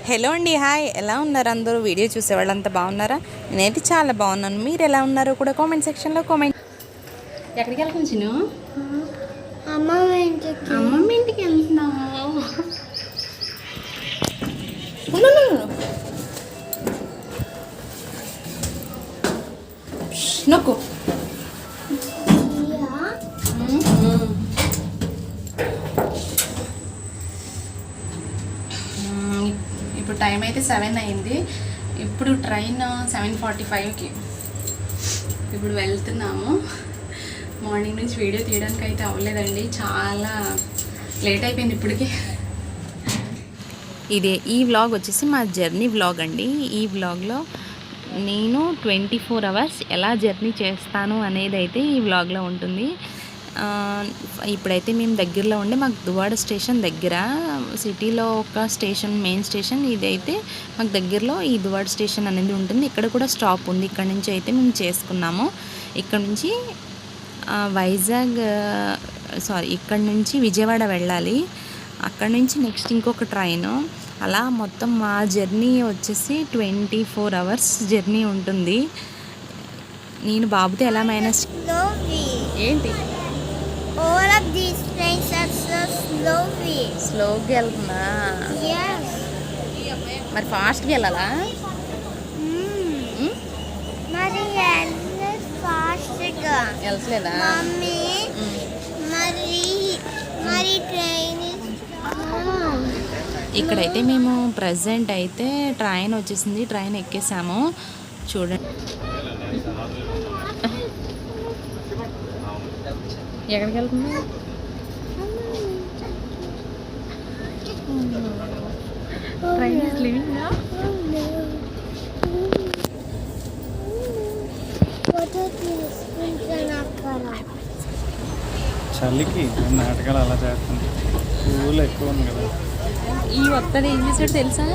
Hello అండి, hi. ఎలా ఉన్నారు అందరూ? వీడియో చూసేవాళ్ళంతా బాగున్నారా? నేనైతే చాలా బాగున్నాను. మీరు ఎలా ఉన్నారో కూడా కామెంట్ సెక్షన్లో కామెంట్. ఎక్కడికి వెళ్తున్నాను? అమ్మమ్మ ఇంటికి వెళ్తున్నాము. నొక్కు. ఇప్పుడు టైం అయితే 7 అయింది. ఇప్పుడు ట్రైన్ 7:45కి. ఇప్పుడు వెళ్తున్నాము. మార్నింగ్ నుంచి వీడియో తీయడానికి అయితే అవ్వలేదండి, చాలా లేట్ అయిపోయింది ఇప్పటికి. ఈ వ్లాగ్ వచ్చేసి మా జర్నీ వ్లాగ్ అండి. ఈ వ్లాగ్లో నేను 24 అవర్స్ ఎలా జర్నీ చేస్తాను అనేది అయితే ఈ వ్లాగ్లో ఉంటుంది. ఇప్పుడైతే మేము దగ్గరలో ఉండే మాకు దువాడ స్టేషన్ దగ్గర, సిటీలో ఒక స్టేషన్, మెయిన్ స్టేషన్ ఇదైతే మాకు దగ్గరలో ఈ దువాడ స్టేషన్ అనేది ఉంటుంది. ఇక్కడ కూడా స్టాప్ ఉంది. ఇక్కడ నుంచి అయితే మేము చేసుకున్నాము. ఇక్కడ నుంచి ఇక్కడ నుంచి విజయవాడ వెళ్ళాలి. అక్కడ నుంచి నెక్స్ట్ ఇంకొక ట్రైను. అలా మొత్తం మా జర్నీ వచ్చేసి 24 అవర్స్ జర్నీ ఉంటుంది. నేను బాబుతో ఎలా మేనేజ్ ఏంటి All of these trains are so స్లోగా వెళ్తున్నా? Yes. మరి ఫాస్ట్గా వెళ్ళాలా? మరి ఫాస్ట్గా వెళ్ళలేదా మమ్మీ? మరి ట్రైన్ ఇక్కడైతే మేము ప్రజెంట్ అయితే ట్రైన్ వచ్చేసింది. ట్రైన్ ఎక్కేసాము. చూడండి ఎక్కడికి వెళ్తుంది? Train is living. చలికి నాటకాలు అలా చేస్తుంది. కూల్ ఎక్కువ ఉంది కదా. ఈ వత్తడు ఏం చేశాడు తెలుసా?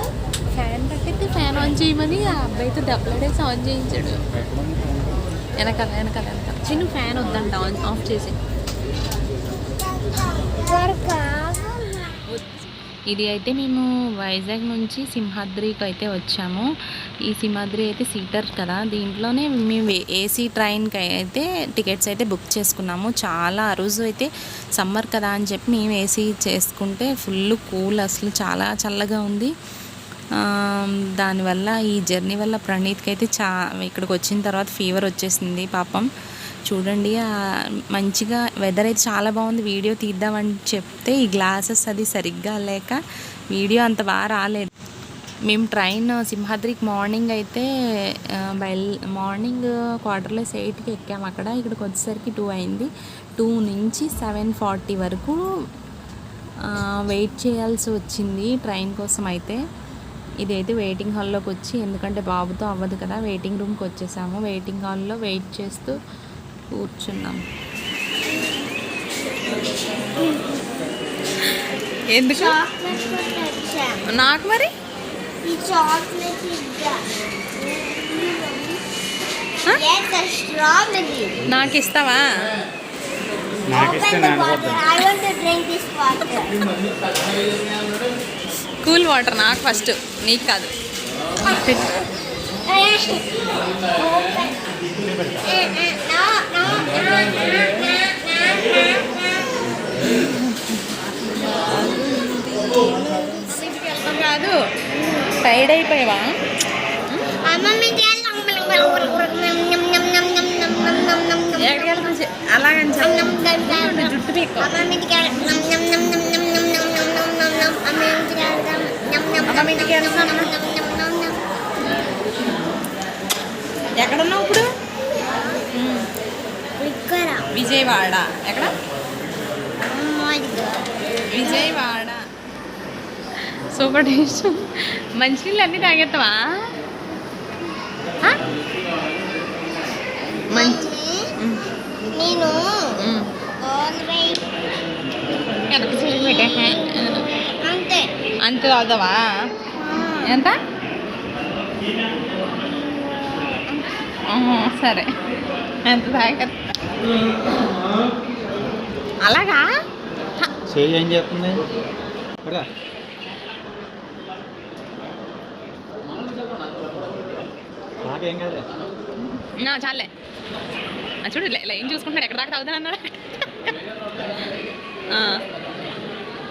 ఫ్యాన్ కట్టితే ఫ్యాన్ ఆన్ చేయమని ఆ అబ్బాయితో దెబ్బలాడేసి ఆన్ చేయించాడు. వెనకాల చిన్న ఫ్యాన్ వద్దంట, ఆఫ్ చేసి. ఇది అయితే మేము వైజాగ్ నుంచి సింహాద్రికి అయితే వచ్చాము. ఈ సింహాద్రి అయితే సీటర్ కదా, దీంట్లోనే మేము ఏసీ ట్రైన్కి అయితే టికెట్స్ అయితే బుక్ చేసుకున్నాము. చాలా ఆ రోజు అయితే సమ్మర్ కదా అని చెప్పి మేము ఏసీ చేసుకుంటే ఫుల్ కూల్, అసలు చాలా చల్లగా ఉంది. దానివల్ల ఈ జర్నీ వల్ల ప్రణీత్కి అయితే ఇక్కడికి వచ్చిన తర్వాత ఫీవర్ వచ్చేసింది పాపం. చూడండి, మంచిగా వెదర్ అయితే చాలా బాగుంది. వీడియో తీద్దామని చెప్తే ఈ గ్లాసెస్ అది సరిగ్గా లేక వీడియో అంత బాగా రాలేదు. మేము ట్రైన్ సింహాద్రికి మార్నింగ్ అయితే మార్నింగ్ 7:15కి ఎక్కాము. ఇక్కడికి వచ్చేసరికి 2 అయింది. 2 నుంచి 7:40 వరకు వెయిట్ చేయాల్సి వచ్చింది ట్రైన్ కోసం. అయితే ఇదైతే వెయిటింగ్ హాల్లోకి వచ్చి, ఎందుకంటే బాబుతో అవ్వదు కదా, వెయిటింగ్ రూమ్కి వచ్చేసాము. వెయిటింగ్ హాల్లో వెయిట్ చేస్తూ కూర్చున్నాము. ఎందుకు నాకు మరి నాకు ఇస్తావా? కూల్ వాటర్ నాకు ఫస్ట్, నీకు కాదు. కాదు, టైర్డ్ అయిపోయావా? అలాగని జుట్టు పీక్కో. ఎక్కడున్నావు ఇప్పుడు? విజయవాడ. ఎక్కడ? విజయవాడ. Super taste. మంచినీళ్ళు అన్నీ తాగేస్తావా? మంచి నేను అంతే తాగుతావా? ఎంత? సరే, ఎంత తాగ. అలాగా చేయి ఏం చేస్తుంది? చాలే చూడు ఏం చూసుకుంటున్నాడు ఎక్కడ దాకా తాగుతాను అన్నాడు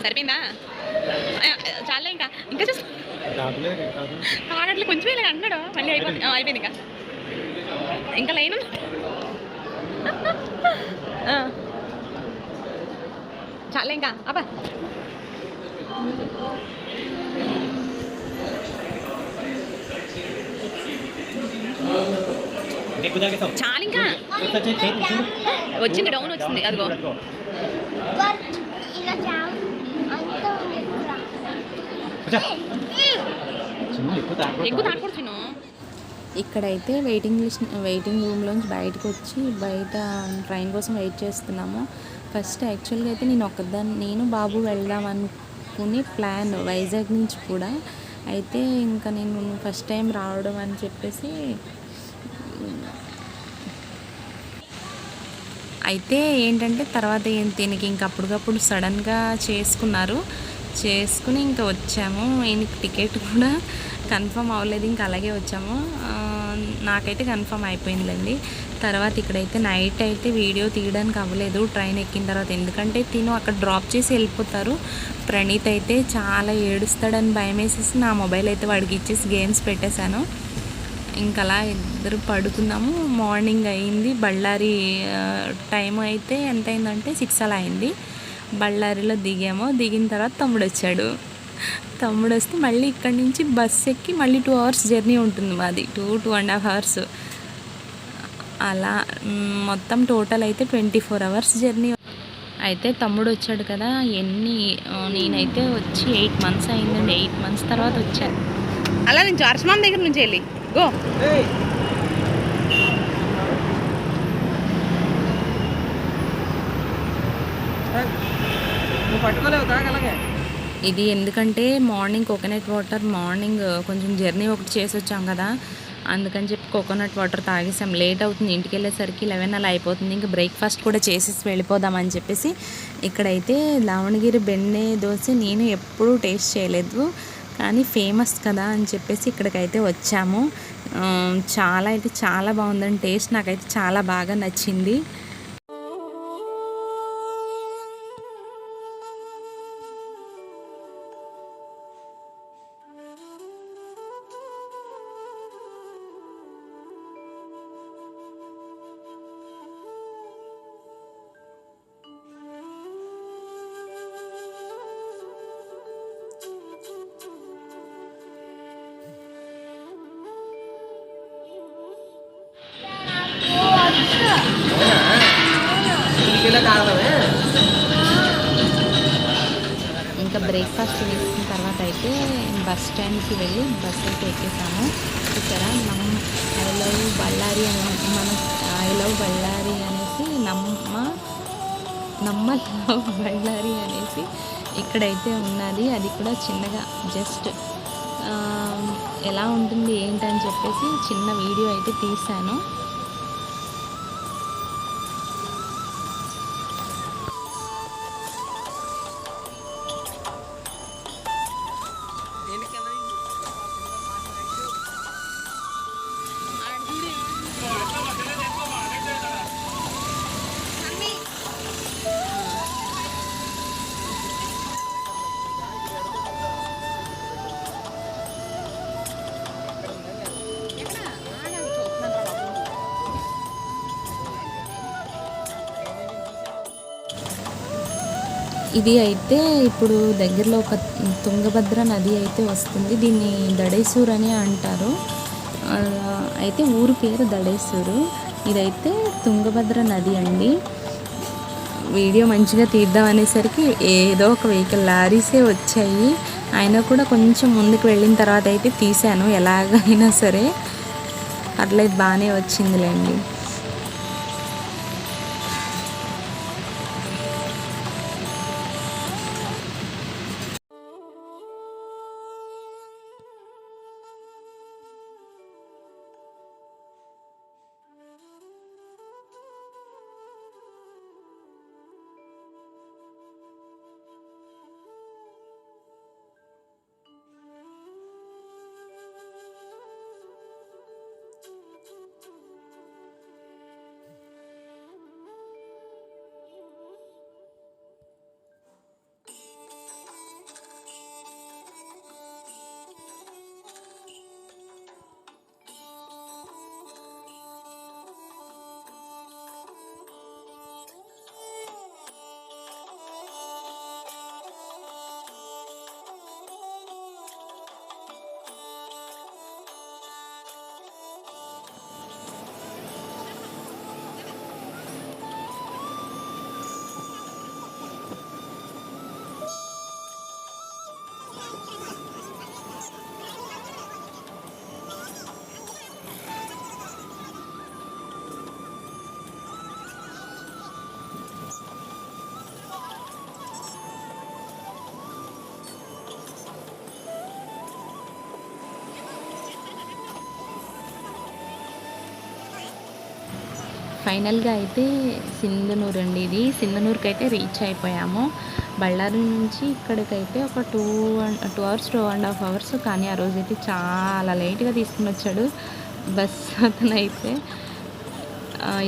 సరిపోయిందా చాలే ఇంకా ఇంకా చూసు తాగట్లే కొంచెం ఇలా అన్నాడు మళ్ళీ అయిపోయింది ఇంకా ఇంకా లైన్ చాలే ఇంకా అబ్బా చాలా ఇంకా వచ్చింది డౌన్ వచ్చింది అదిగో ఇలా చావు అంతా ఉంది ఎక్కువ తాకూడదు. ఇక్కడైతే వెయిటింగ్ రూమ్లోంచి బయటకు వచ్చి బయట ట్రైన్ కోసం వెయిట్ చేస్తున్నాము. ఫస్ట్ యాక్చువల్గా అయితే నేను బాబు వెళ్దాం అనుకునే ప్లాన్ వైజాగ్ నుంచి కూడా. అయితే ఇంకా నేను ఫస్ట్ టైం రావడం అని చెప్పేసి అయితే ఏంటంటే తర్వాత దీనికి ఇంక అప్పటికప్పుడు సడన్గా చేసుకుని ఇంకా వచ్చాము. ఈయనకి టికెట్ కూడా కన్ఫర్మ్ అవ్వలేదు, ఇంకా అలాగే వచ్చాము. నాకైతే కన్ఫర్మ్ అయిపోయిందండి. తర్వాత ఇక్కడైతే నైట్ అయితే వీడియో తీయడానికి అవ్వలేదు ట్రైన్ ఎక్కిన తర్వాత, ఎందుకంటే తిను అక్కడ డ్రాప్ చేసి వెళ్ళిపోతారు. ప్రణీత్ అయితే చాలా ఏడుస్తాడని భయం వేసేసి నా మొబైల్ అయితే వాడికి ఇచ్చేసి గేమ్స్ పెట్టేశాను. ఇంకా అలా ఇద్దరు పడుకున్నాము. మార్నింగ్ అయింది. బళ్ళారి టైం అయితే ఎంత అయిందంటే 6 అలా అయింది. బళ్ళారిలో దిగిన తర్వాత తమ్ముడు వస్తే మళ్ళీ ఇక్కడి నుంచి బస్ ఎక్కి మళ్ళీ 2 hours జర్నీ ఉంటుంది మాది, 2.5 hours అలా మొత్తం టోటల్ అయితే 24 hours జర్నీ. అయితే తమ్ముడు వచ్చాడు కదా, నేనైతే వచ్చి 8 months అయిందండి. 8 months తర్వాత వచ్చాను. అలా నుంచి అర్షమాన్ దగ్గర నుంచి వెళ్ళి గో ఇది ఎందుకంటే మార్నింగ్ కోకోనట్ వాటర్, మార్నింగ్ కొంచెం జర్నీ ఒకటి చేసి వచ్చాం కదా, అందుకని చెప్పి కోకోనట్ వాటర్ తాగేసాం. లేట్ అవుతుంది, ఇంటికి వెళ్ళేసరికి 11 అలా అయిపోతుంది. ఇంకా బ్రేక్ఫాస్ట్ కూడా చేసేసి వెళ్ళిపోదామని చెప్పేసి ఇక్కడైతే దావణగిరి బెన్నె దోశ నేను ఎప్పుడూ టేస్ట్ చేయలేదు, కానీ ఫేమస్ కదా అని చెప్పేసి ఇక్కడికైతే వచ్చాము. చాలా బాగుందండి టేస్ట్, నాకైతే చాలా బాగా నచ్చింది. ఇంకా బ్రేక్ఫాస్ట్ తీసుకున్న తర్వాత అయితే బస్ స్టాండ్కి వెళ్ళి బస్ అయితే ఎక్కేసాము. ఇక్కడ ఐ లవ్ బళ్ళారి అనేసి నమ్మ లవ్ బళ్ళారి అనేసి ఇక్కడైతే ఉన్నది. అది కూడా చిన్నగా జస్ట్ ఎలా ఉంటుంది ఏంటని చెప్పేసి చిన్న వీడియో అయితే తీశాను. ఇది అయితే ఇప్పుడు దగ్గరలో ఒక తుంగభద్ర నది అయితే వస్తుంది. దీన్ని దడేసూర్ అని అంటారు. అయితే ఊరు పేరు దడేసూరు. ఇదైతే తుంగభద్ర నది అండి. వీడియో మంచిగా తీద్దాం అనేసరికి ఏదో ఒక వెహికల్ లారీసే వచ్చాయి. అయినా కూడా కొంచెం ముందుకు వెళ్ళిన తర్వాత అయితే తీశాను. ఎలాగైనా సరే పర్లేదు, బాగానే వచ్చిందిలేండి. ఫైనల్గా అయితే సింధనూరు అండి, ఇది సింధనూరుకి అయితే రీచ్ అయిపోయాము. బళ్ళారి నుంచి ఇక్కడికైతే ఒక 2 అవర్స్ 2.5 అవర్స్. కానీ ఆ రోజైతే చాలా లేట్గా తీసుకుని వచ్చాడు బస్ అతనైతే.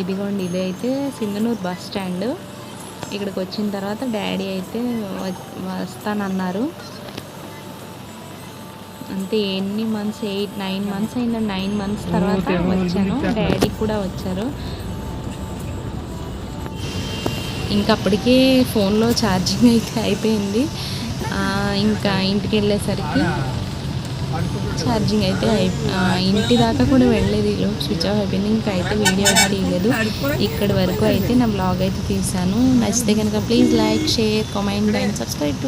ఇదిగోండి, ఇదైతే సింధనూరు బస్ స్టాండ్. ఇక్కడికి వచ్చిన తర్వాత డాడీ అయితే వస్తానన్నారు. అంతే, ఎన్ని మంత్స్ 9 మంత్స్ అయిందండి. 9 మంత్స్ తర్వాత వచ్చాను. డాడీ కూడా వచ్చారు. ఇంకా అప్పటికే ఫోన్లో ఛార్జింగ్ అయితే అయిపోయింది. ఇంకా ఇంటికి వెళ్ళేసరికి ఛార్జింగ్ అయితే ఇంటి దాకా కూడా వెళ్ళలేదు, ఈలోపు స్విచ్ ఆఫ్ అయిపోయింది. ఇంకా అయితే వీడియో అయితే తీయలేదు. ఇక్కడి వరకు అయితే నా బ్లాగ్ అయితే తీసాను. నచ్చితే కనుక please like, share, comment and subscribe to